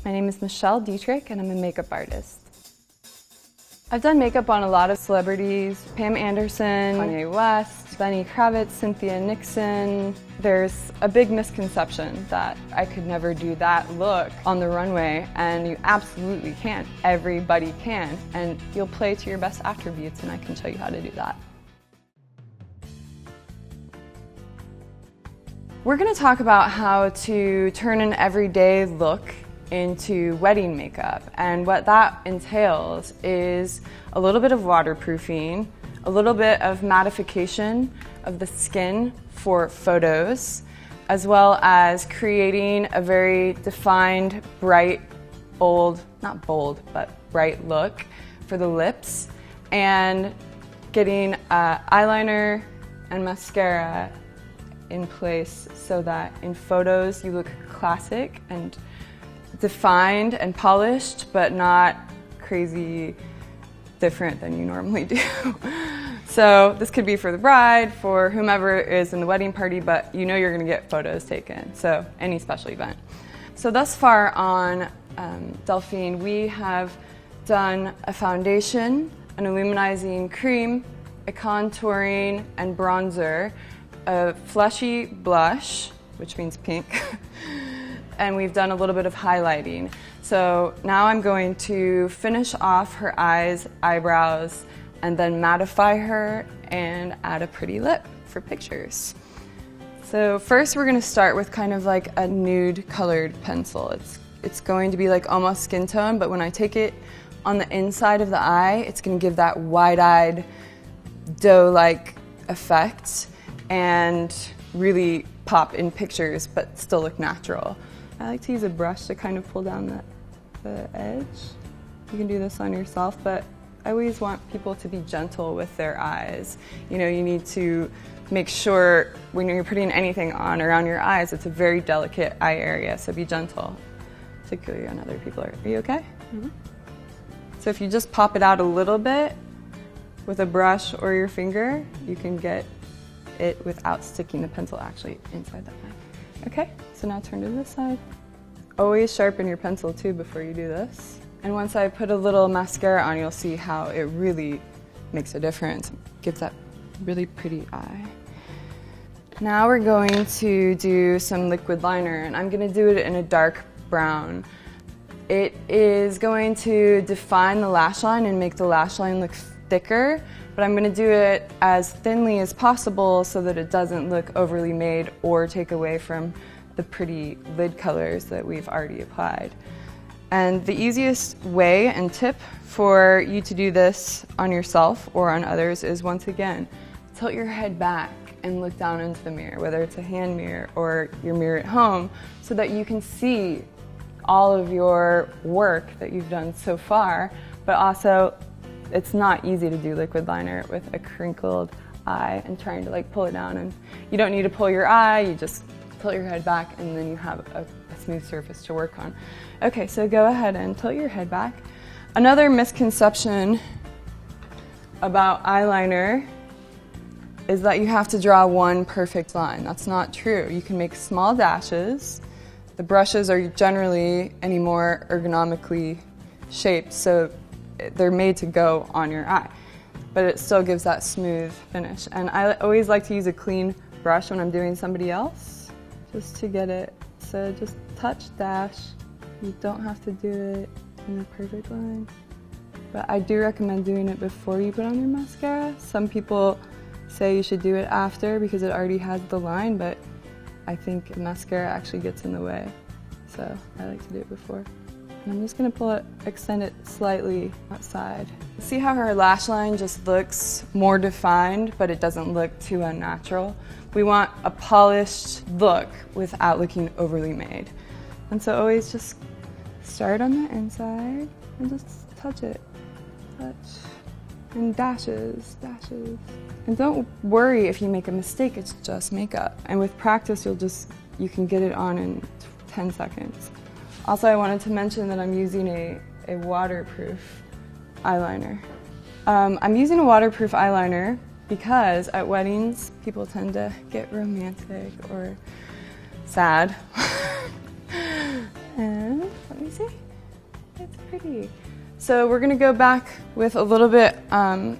My name is Michelle Dittrich and I'm a makeup artist. I've done makeup on a lot of celebrities: Pam Anderson, Kanye West, Lenny Kravitz, Cynthia Nixon. There's a big misconception that I could never do that look on the runway, and you absolutely can. Everybody can, and you'll play to your best attributes, and I can show you how to do that. We're going to talk about how to turn an everyday look into wedding makeup, and what that entails is a little bit of waterproofing, a little bit of mattification of the skin for photos, as well as creating a very defined, bright, not bold, but bright look for the lips, and getting eyeliner and mascara in place so that in photos you look classic and defined and polished, but not crazy different than you normally do. So this could be for the bride, for whomever is in the wedding party, but you know you're going to get photos taken, so any special event. So thus far on Delphine, we have done a foundation, an illuminizing cream, a contouring and bronzer, a fleshy blush, which means pink, and we've done a little bit of highlighting. So now I'm going to finish off her eyes, eyebrows, and then mattify her and add a pretty lip for pictures. So first we're going to start with kind of like a nude colored pencil. It's going to be like almost skin tone, but when I take it on the inside of the eye, it's going to give that wide-eyed, doe-like effect and really pop in pictures but still look natural. I like to use a brush to kind of pull down the edge. You can do this on yourself, but I always want people to be gentle with their eyes. You know, you need to make sure when you're putting anything on around your eyes, it's a very delicate eye area, so be gentle, particularly on other people. Are you okay? Mm-hmm. So if you just pop it out a little bit with a brush or your finger, you can get it without sticking the pencil actually inside the eye. Okay, so now turn to this side. Always sharpen your pencil too before you do this. And once I put a little mascara on, you'll see how it really makes a difference. Gives that really pretty eye. Now we're going to do some liquid liner, and I'm going to do it in a dark brown. It is going to define the lash line and make the lash line look thicker, but I'm going to do it as thinly as possible so that it doesn't look overly made or take away from the pretty lid colors that we've already applied. And the easiest way and tip for you to do this on yourself or on others is, once again, tilt your head back and look down into the mirror, whether it's a hand mirror or your mirror at home, so that you can see all of your work that you've done so far, but also it's not easy to do liquid liner with a crinkled eye and trying to like pull it down, and you don't need to pull your eye, you just tilt your head back and then you have a smooth surface to work on. Okay, so go ahead and tilt your head back. Another misconception about eyeliner is that you have to draw one perfect line. That's not true. You can make small dashes. The brushes are generally any more ergonomically shaped, so they're made to go on your eye, but it still gives that smooth finish. And I always like to use a clean brush when I'm doing somebody else, just to get it. So just touch, dash. You don't have to do it in a perfect line, but I do recommend doing it before you put on your mascara. Some people say you should do it after because it already has the line, but I think mascara actually gets in the way, so I like to do it before. And I'm just going to pull it, extend it slightly outside. See how her lash line just looks more defined, but it doesn't look too unnatural? We want a polished look without looking overly made. And so always just start on the inside and just touch it. Touch. And dashes, dashes. And don't worry if you make a mistake, it's just makeup. And with practice, you can get it on in 10 seconds. Also, I wanted to mention that I'm using a waterproof eyeliner. I'm using a waterproof eyeliner because at weddings, people tend to get romantic or sad. And let me see? It's pretty. So we're gonna go back with a little bit, and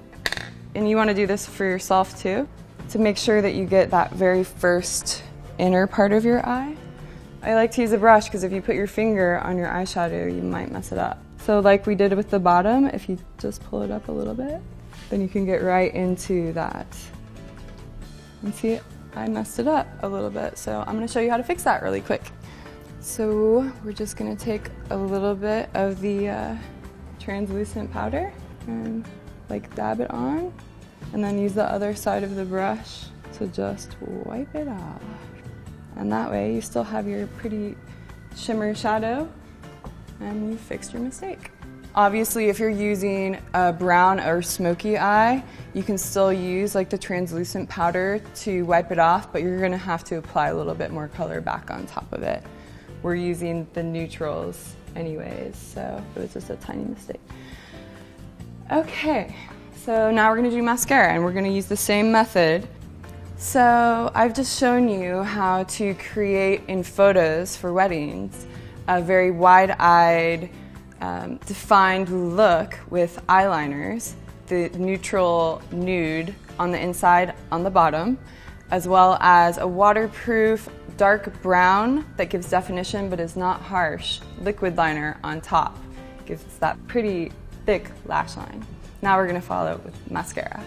you wanna do this for yourself too, to make sure that you get that very first inner part of your eye. I like to use a brush because if you put your finger on your eyeshadow, you might mess it up. So like we did with the bottom, if you just pull it up a little bit, then you can get right into that. And see, I messed it up a little bit, so I'm gonna show you how to fix that really quick. So we're just gonna take a little bit of the translucent powder and like dab it on, and then use the other side of the brush to just wipe it off. And that way you still have your pretty shimmer shadow and you fixed your mistake. Obviously, if you're using a brown or smoky eye, you can still use like the translucent powder to wipe it off, but you're gonna have to apply a little bit more color back on top of it. We're using the neutrals anyways, so it was just a tiny mistake. Okay, so now we're gonna do mascara and we're gonna use the same method. So I've just shown you how to create in photos for weddings a very wide-eyed, defined look with eyeliners, the neutral nude on the inside, on the bottom, as well as a waterproof dark brown that gives definition but is not harsh liquid liner on top. Gives us that pretty thick lash line. Now we're going to follow it with mascara.